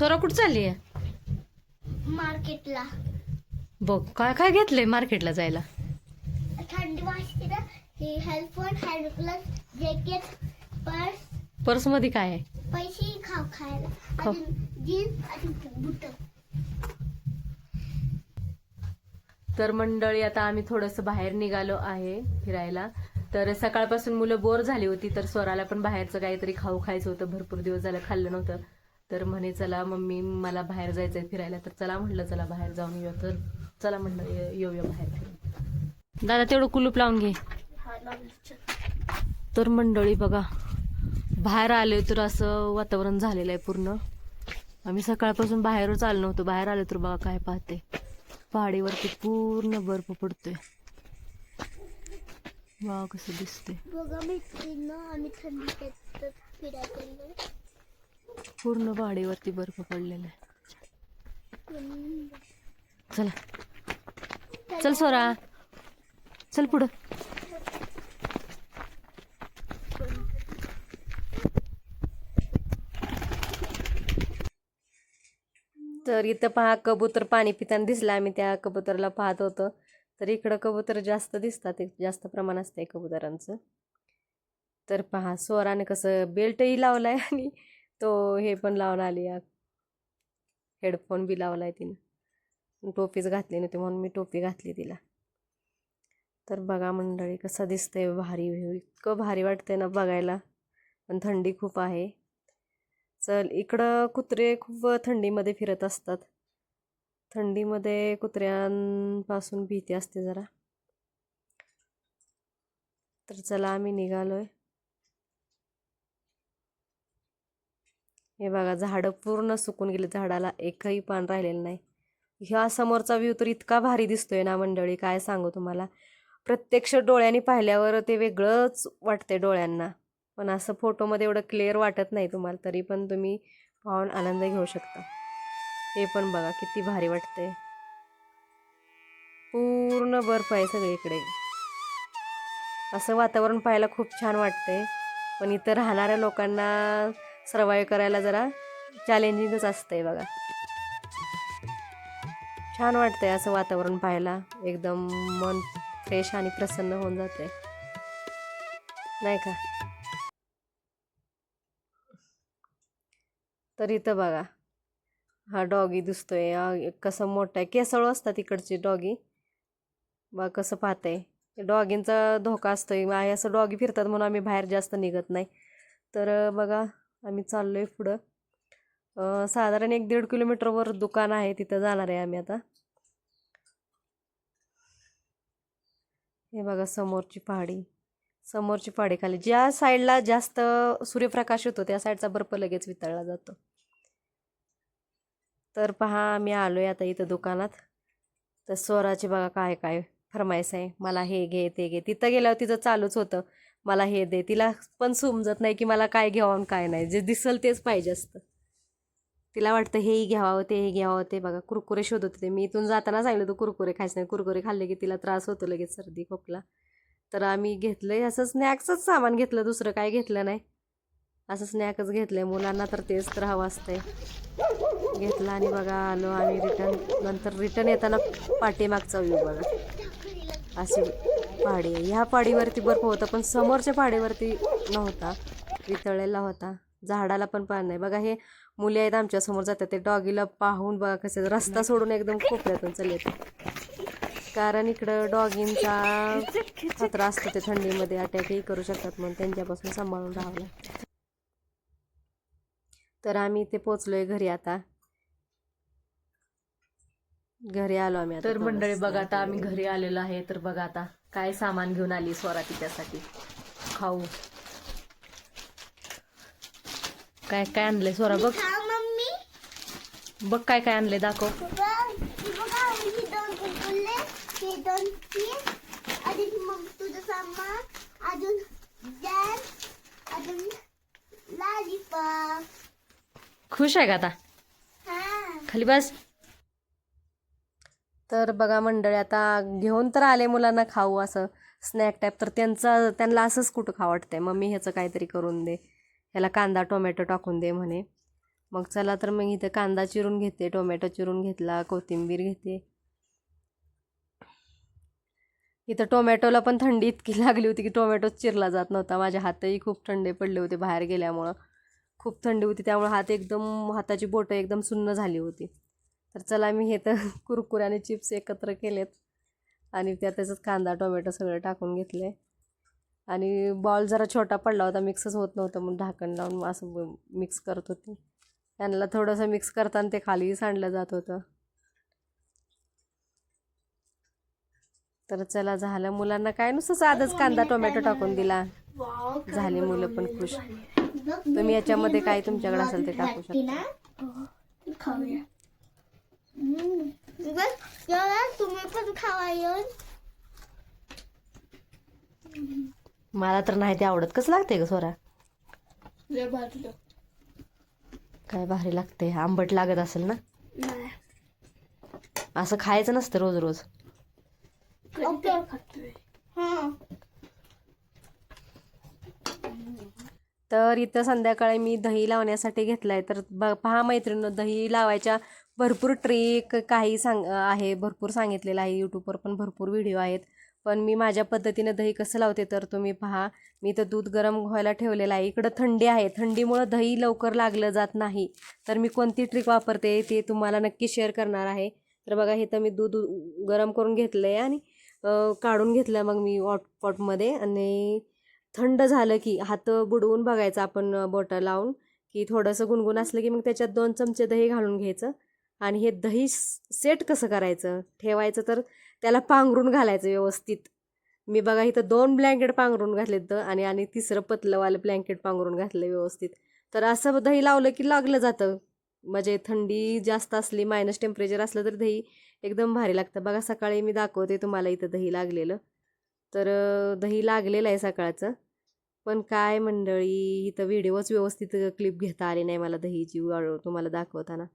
सोरा कुठं चालली आहे? मार्केटला. बघ काय काय घेतलंय मार्केटला जायला. थंडी वाजते ना. हे headphone, hand gloves, jacket, purse. Purse मध्ये काय आहे? पैसे खायला. खाऊ. अजून जीन्स आणि बूट. तर मंडळी आता आम्ही थोडंसं बाहेर निघालो आहे फिरायला. तर सकाळपासून मुलं बोर झाली होती, तर स्वराला पण बाहेरचं काहीतरी खाऊ खायचं होतं. भरपूर दिवस झालं खाल्लं नव्हतं. तर म्हणे चला मम्मी मला बाहेर जायचंय फिरायला. तर चला म्हटलं चला बाहेर जाऊन येऊया. तर चला म्हटलं येऊया बाहेर फिरून. दादा तेवढं कुलूप लावून घे. तर मंडळी बघा बाहेर आले तर असं वातावरण झालेलं आहे पूर्ण. आम्ही सकाळपासून बाहेरच आलो नव्हतो. बाहेर आलो तर बघा काय पाहते, पहाडीवरती पूर्ण बर्फ पडतोय. वा कसं दिसतंय. बघा मैत्रिणींनो, आम्ही थंडीत फिरायला गेलो. पूर्ण पहाडीवरती बर्फ पडलेला आहे. चला चल सोरा चल पुढं. तर इथं पहा कबूतर पाणी पिताना दिसला. आम्ही त्या कबुतरला पाहत होतो. तर इकडं कबूतर जास्त दिसतात, जास्त प्रमाण असतंय कबुतरांचं. तर पहा स्वराने कसं बेल्टही लावलाय आणि तो हे पण लावून आली, हेडफोन बी लावलाय तिनं. टोपीच घातली नव्हती म्हणून मी टोपी घातली तिला. तर बघा मंडळी कसं दिसतंय भारी व्ह्यू. इतकं भारी वाटतंय ना बघायला, पण थंडी खूप आहे. चल इकडं कुत्रे खूप थंडीमध्ये फिरत असतात. थंडीमध्ये कुत्र्यांपासून भीती असते जरा. तर चला आम्ही निघालोय. हे बघा झाडं पूर्ण सुकून गेले, झाडाला एकही पान राहिलेलं नाही. ह्या समोरचा व्ह्यू तर इतका भारी दिसतोय ना मंडळी, काय सांगू तुम्हाला. प्रत्यक्ष डोळ्यांनी पाहिल्यावर ते वेगळंच वाटतंय डोळ्यांना, पण असं फोटोमध्ये एवढं क्लिअर वाटत नाही तुम्हाला. तरी पण तुम्ही पाहून आनंद घेऊ शकता. हे पण बघा किती भारी वाटतंय. पूर्ण बर्फ आहे सगळीकडे. असं वातावरण पाहायला खूप छान वाटतंय, पण इथं राहणाऱ्या लोकांना सर्वाइव्ह करायला जरा चॅलेंजिंगच असतंय बघा. छान वाटतंय असं वातावरण पाहायला, एकदम मन फ्रेश आणि प्रसन्न होऊन जाते नाही का. तर इथं बघा हा डॉगी दिसतोय, कसं मोठं आहे. केसळ असतात इकडची डॉगी. बघा कसं पाहतंय. डॉगींचा धोका असतोय. असं डॉगी फिरतात म्हणून आम्ही बाहेर जास्त निघत नाही. तर बघा आम्ही चाललोय पुढं. साधारण 1-1.5 किलोमीटरवर दुकान आहे, तिथं जाणार आहे आम्ही आता. हे बघा समोरची पहाडी खाली ज्या साईडला जास्त सूर्यप्रकाश होतो त्या साईडचा बर्फ लगेच वितळला जातो. तर पहा आम्ही आलोय आता इथं दुकानात. तर स्वराची बघा काय काय फरमाईश आहे. मला हे घे ते घे. तिथं गेल्यावर तिचं चालूच होतं मला हे दे. तिला पण समजत नाही की मला काय घ्यावं आणि काय नाही. जे दिसल तेच पाहिजे असतं. तिला वाटतं हेही घ्यावं तेही घ्यावं. ते बघा कुरकुरे शोधत होते. मी इथून जाताना सांगितलं होतं कुरकुरे खायचं नाही. कुरकुरे खाल्ले की तिला त्रास होतो लगेच, सर्दी खोकला. तर आम्ही घेतलंय असं स्नॅक्सच सामान घेतलं, दुसरं काय घेतलं नाही. असं स्नॅकच घेतलंय. मुलांना तर तेच तर हवं असतंय. घेतला आणि बघा आलो आम्ही नंतर रिटर्न येताना पाठीमागचा व्ह्यू बघा. अशी पहाडी आहे. ह्या पहाडीवरती बर्फ होता, पण समोरच्या पहाडीवरती नव्हता, वितळलेला होता. झाडाला पण पान नाही. बघा हे मुली आहेत आमच्या समोर जातात, ते डॉगीला पाहून बघा कसे रस्ता सोडून एकदम कोपऱ्यातून चालले ते. कारण इकडं डॉगींचा खतरा असतो, ते थंडीमध्ये अटॅकही करू शकतात म्हणून त्यांच्यापासून सांभाळून राहावं लागतं. तर आम्ही इथे पोचलोय घरी आता. घरी आलो आम्ही आता. तर मंडळी बघा आता आम्ही घरी आलेलो आहे. तर बघा आता काय सामान घेऊन आली स्वरा तिच्यासाठी खाऊ. काय काय आणलंय स्वरा बघ. मम्मी बघ काय काय आणलंय दाखव. मग तुझं सामान अजून लॉलीपॉप. खुश आहे का आता? खाली बस. तर बघा मंडळी आता घेऊन तर आले मुलांना खाऊ असं स्नॅक टाईप. तर त्यांना असंच कुठं खावं वाटतंय. मम्मी ह्याचं काहीतरी करून दे, ह्याला कांदा टोमॅटो टाकून दे म्हणे. मग चला तर मग इथं कांदा चिरून घेते, टोमॅटो चिरून घेतला, कोथिंबीर घेते. इथं टोमॅटोला पण थंडी इतकी लागली होती की टोमॅटोच चिरला जात नव्हता. माझे हातही खूप थंडे पडले होते बाहेर गेल्यामुळं. खूप थंडी होती त्यामुळे हाताची बोटं एकदम सुन्न झाली होती. तर चला मी हे तर कुरकुरे आणि चिप्स एकत्र केलेत आणि त्यातच कांदा टोमॅटो सगळं टाकून घेतले. आणि बॉल जरा छोटा पडला होता, मिक्सच होत नव्हतं, म्हणून झाकण लावून असं मिक्स करत होते. त्यांना थोडंसं मिक्स करताना ते खाली सांडलं जात होतं. तर चला झालं, मुलांना काय नुसतं साधंच कांदा टोमॅटो टाकून दिला, झाली मुलं पण खुश. तुम्ही याच्यामध्ये काय तुमच्याकडे असेल ते टाकू शकता. खाऊया. तुम्ही पण खावा येऊन. मला तर नाही ते आवडत. कसं लागते ग सोरा? काय भारी लागते, आंबट लागत असेल ना? असं खायचं नसतं रोज रोज. तर इथं संध्याकाळी मी दही लावण्यासाठी घेतलाय. तर पहा मैत्रिणी, दही लावायच्या भरपूर ट्रिक काही आहे, भरपूर सांगितलेलं आहे. यूट्यूबवर पण भरपूर व्हिडिओ आहेत. पण मी माझ्या पद्धतीनं दही कसं लावते तर तुम्ही पहा. मी तर दूध गरम व्हायला ठेवलेलं आहे. इकडं थंडी आहे, थंडीमुळं दही लवकर लागलं जात नाही. तर मी कोणती ट्रिक वापरते ते तुम्हाला नक्की शेअर करणार आहे. तर बघा, हे तर मी दूध गरम करून घेतलं आहे आणि काढून घेतलं मग मी पॉटमध्ये. आणि थंड झालं की हात बुडवून बघायचं आपण बोटं लावून, की थोडंसं गुणगुण असलं की मग त्याच्यात 2 चमचे दही घालून घ्यायचं. आणि हे दही सेट कसं करायचं, ठेवायचं तर त्याला पांघरून घालायचं व्यवस्थित. मी बघा इथं 2 ब्लँकेट पांघरून घातलेत आणि तिसरं पतलंवालं ब्लँकेट पांघरून घातलं व्यवस्थित. तर असं दही लावलं की लागलं जातं. म्हणजे थंडी जास्त असली, मायनस टेम्परेचर असलं तर दही एकदम भारी लागतं. बघा सकाळी मी दाखवते तुम्हाला इथं दही लागलेलं. तर दही लागलेलं आहे सकाळचं. पण काय मंडळी, इथं व्हिडिओच व्यवस्थित क्लिप घेता आली नाही मला दहीची तुम्हाला दाखवताना.